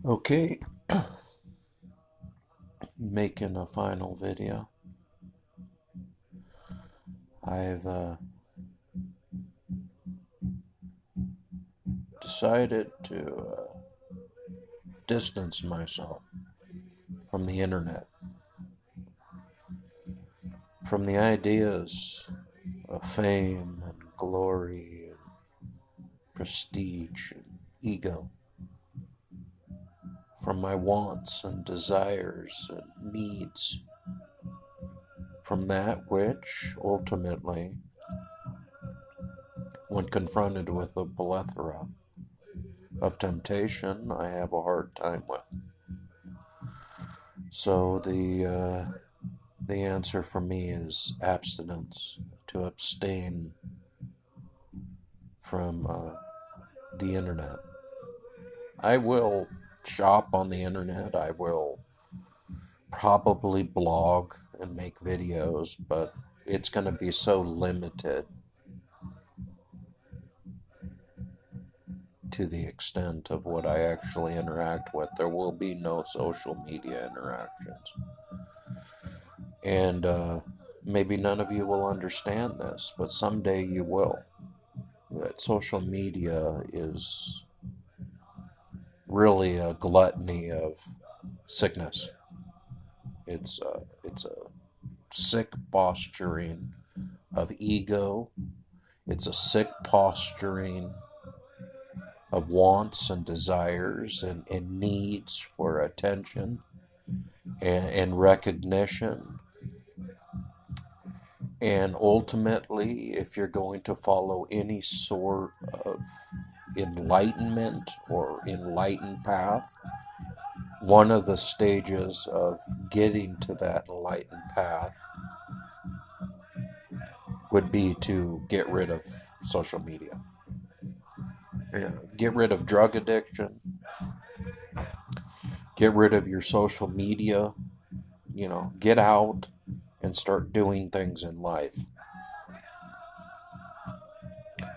Okay, making a final video. I've decided to distance myself from the internet, from the ideas of fame and glory and prestige and ego, from my wants and desires and needs, from that which ultimately, when confronted with a plethora of temptation, I have a hard time with. So the answer for me is abstinence, to abstain from the internet. I will shop on the internet. I will probably blog and make videos, but it's going to be so limited to the extent of what I actually interact with. There will be no social media interactions. And maybe none of you will understand this, but someday you will. That social media is really a gluttony of sickness. It's a sick posturing of ego. It's a sick posturing of wants and desires and needs for attention and recognition. And ultimately, if you're going to follow any sort of enlightenment or enlightened path, one of the stages of getting to that enlightened path would be to get rid of social media. Get rid of drug addiction. Get rid of your social media. Get out and start doing things in life.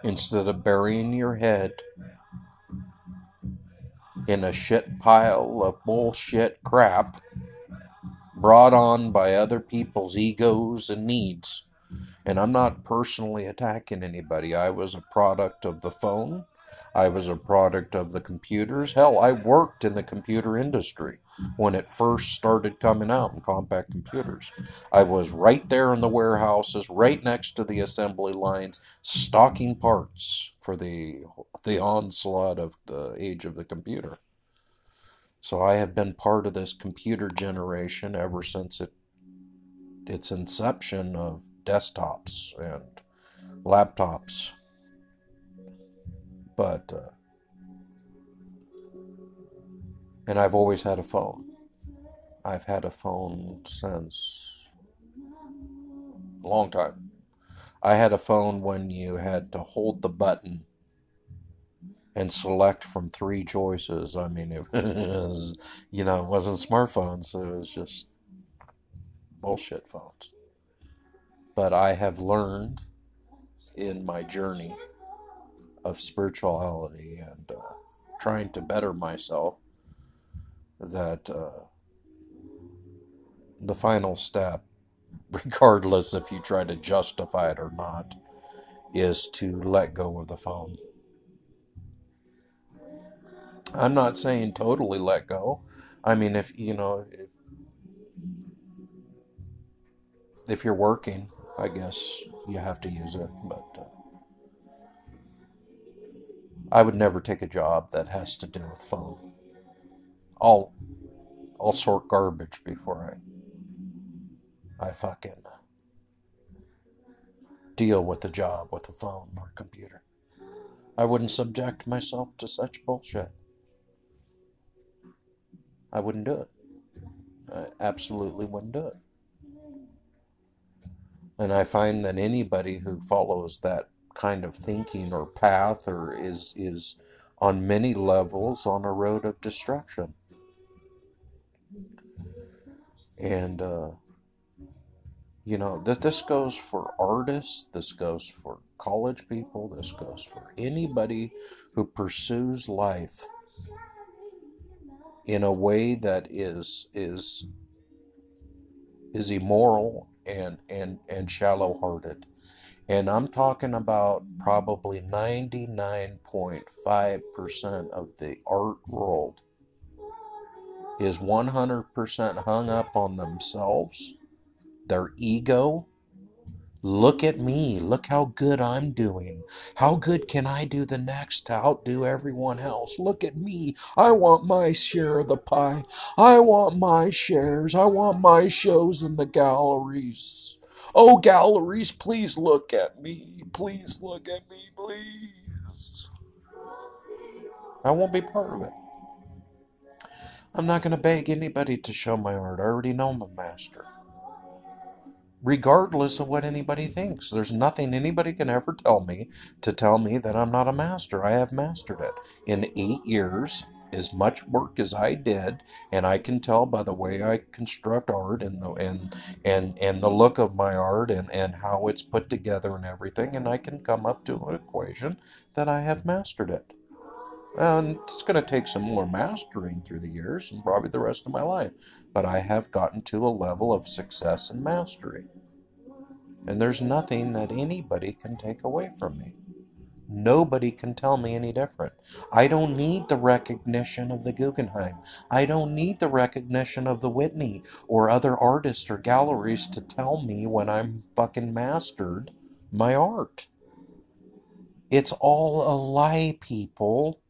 Instead of burying your head in a shit pile of bullshit crap brought on by other people's egos and needs. And I'm not personally attacking anybody. I was a product of the phone. I was a product of the computers. Hell, I worked in the computer industry when it first started coming out in compact computers. I was right there in the warehouses, right next to the assembly lines, stocking parts for the onslaught of the age of the computer. So I have been part of this computer generation ever since its inception of desktops and laptops. But and I've always had a phone. I've had a phone since a long time. I had a phone when you had to hold the button and select from three choices. I mean, it was, it wasn't smartphones. It was just bullshit phones. But I have learned in my journey of spirituality and trying to better myself that the final step, regardless if you try to justify it or not, is to let go of the phone. I'm not saying totally let go. I mean, if you're working, I guess you have to use it, but I would never take a job that has to do with phone. I'll sort garbage before I fucking deal with the job with a phone or computer. I wouldn't subject myself to such bullshit. I wouldn't do it. I absolutely wouldn't do it. And I find that anybody who follows that kind of thinking or path or is on many levels on a road of destruction. And You know, this goes for artists, this goes for college people, this goes for anybody who pursues life in a way that is immoral and shallow-hearted. And I'm talking about probably 99.5% of the art world is 100% hung up on themselves, their ego. Look at me. Look how good I'm doing. How good can I do the next to outdo everyone else? Look at me. I want my share of the pie. I want my shares. I want my shows in the galleries. Oh, galleries, please look at me. Please look at me, please. I won't be part of it. I'm not going to beg anybody to show my art. I already know I'm a master. Regardless of what anybody thinks. There's nothing anybody can ever tell me to tell me that I'm not a master. I have mastered it. In 8 years, as much work as I did, and I can tell by the way I construct art and the look of my art and how it's put together and everything, and I can come up to an equation that I have mastered it. And it's going to take some more mastering through the years and probably the rest of my life. But I have gotten to a level of success and mastery. And there's nothing that anybody can take away from me. Nobody can tell me any different. I don't need the recognition of the Guggenheim. I don't need the recognition of the Whitney or other artists or galleries to tell me when I'm fucking mastered my art. It's all a lie, people.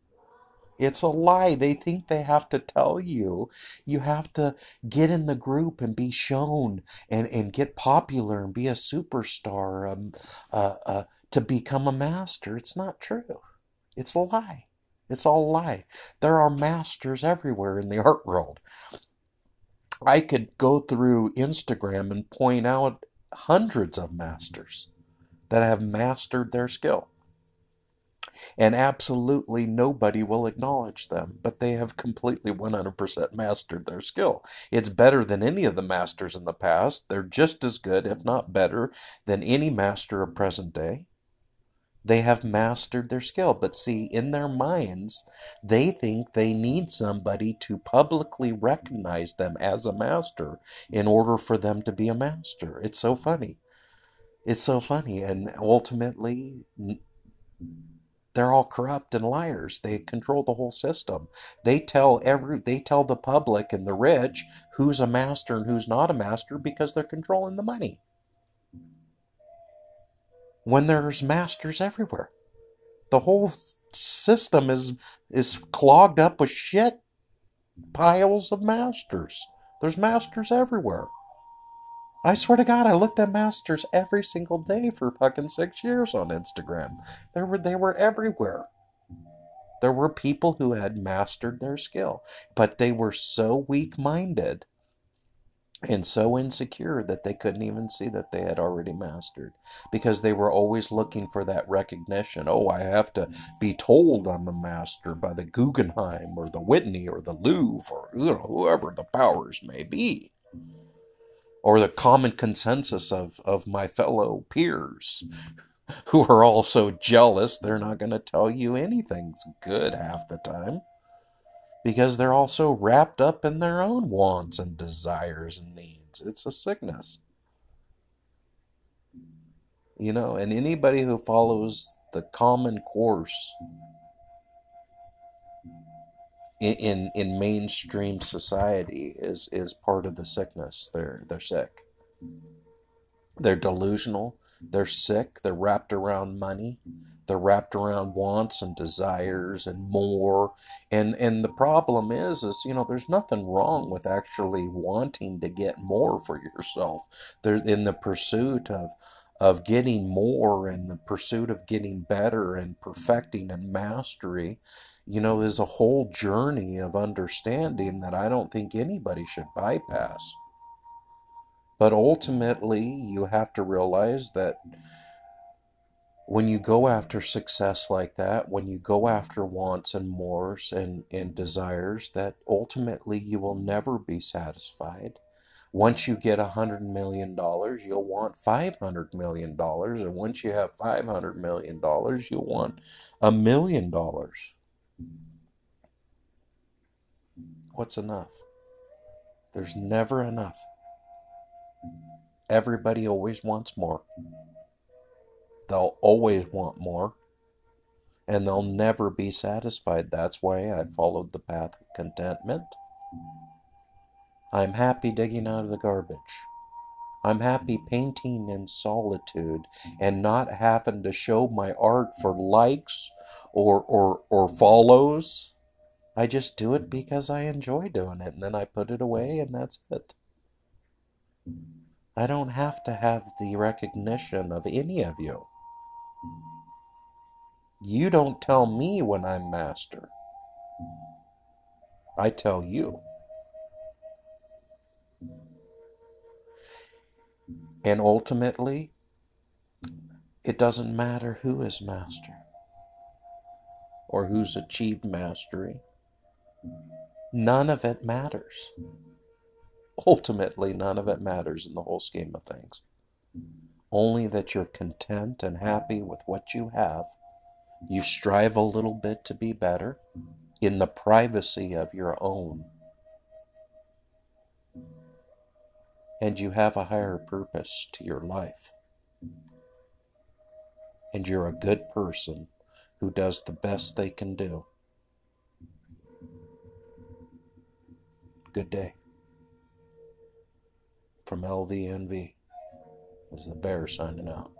It's a lie. They think they have to tell you. You have to get in the group and be shown and get popular and be a superstar to become a master. It's not true. It's a lie. It's all a lie. There are masters everywhere in the art world. I could go through Instagram and point out hundreds of masters that have mastered their skill. And absolutely nobody will acknowledge them, but they have completely 100% mastered their skill. It's better than any of the masters in the past. They're just as good, if not better, than any master of present day. They have mastered their skill, but see, in their minds, they think they need somebody to publicly recognize them as a master in order for them to be a master. It's so funny. It's so funny, and ultimately, they're all corrupt and liars. They control the whole system. They tell the public and the rich who's a master and who's not a master because they're controlling the money. When there's masters everywhere. The whole system is clogged up with shit. Piles of masters. There's masters everywhere. I swear to God, I looked at masters every single day for fucking 6 years on Instagram. They were everywhere. There were people who had mastered their skill, but they were so weak-minded and so insecure that they couldn't even see that they had already mastered because they were always looking for that recognition. Oh, I have to be told I'm a master by the Guggenheim or the Whitney or the Louvre or whoever the powers may be, or the common consensus of my fellow peers who are all so jealous they're not going to tell you anything's good half the time because they're all so wrapped up in their own wants and desires and needs. It's a sickness. And anybody who follows the common course in mainstream society is part of the sickness. They're sick. They're delusional. They're sick. They're wrapped around money. They're wrapped around wants and desires and more. And the problem is there's nothing wrong with actually wanting to get more for yourself. They're in the pursuit of getting more and the pursuit of getting better and perfecting and mastery, is a whole journey of understanding that I don't think anybody should bypass. But ultimately, you have to realize that when you go after success like that, when you go after wants and mores and desires, that ultimately you will never be satisfied Once you get $100 million, you'll want $500 million. And once you have $500 million, you'll want $1 million. What's enough? There's never enough. Everybody always wants more. They'll always want more. And they'll never be satisfied. That's why I followed the path of contentment. I'm happy digging out of the garbage. I'm happy painting in solitude and not having to show my art for likes or follows. I just do it because I enjoy doing it, and then I put it away, and that's it. I don't have to have the recognition of any of you. You don't tell me when I'm master. I tell you. And ultimately, it doesn't matter who is master or who's achieved mastery. None of it matters. Ultimately, none of it matters in the whole scheme of things. Only that you're content and happy with what you have. You strive a little bit to be better in the privacy of your own. And you have a higher purpose to your life. And you're a good person who does the best they can do. Good day. From LVNV. This is the Bear signing out.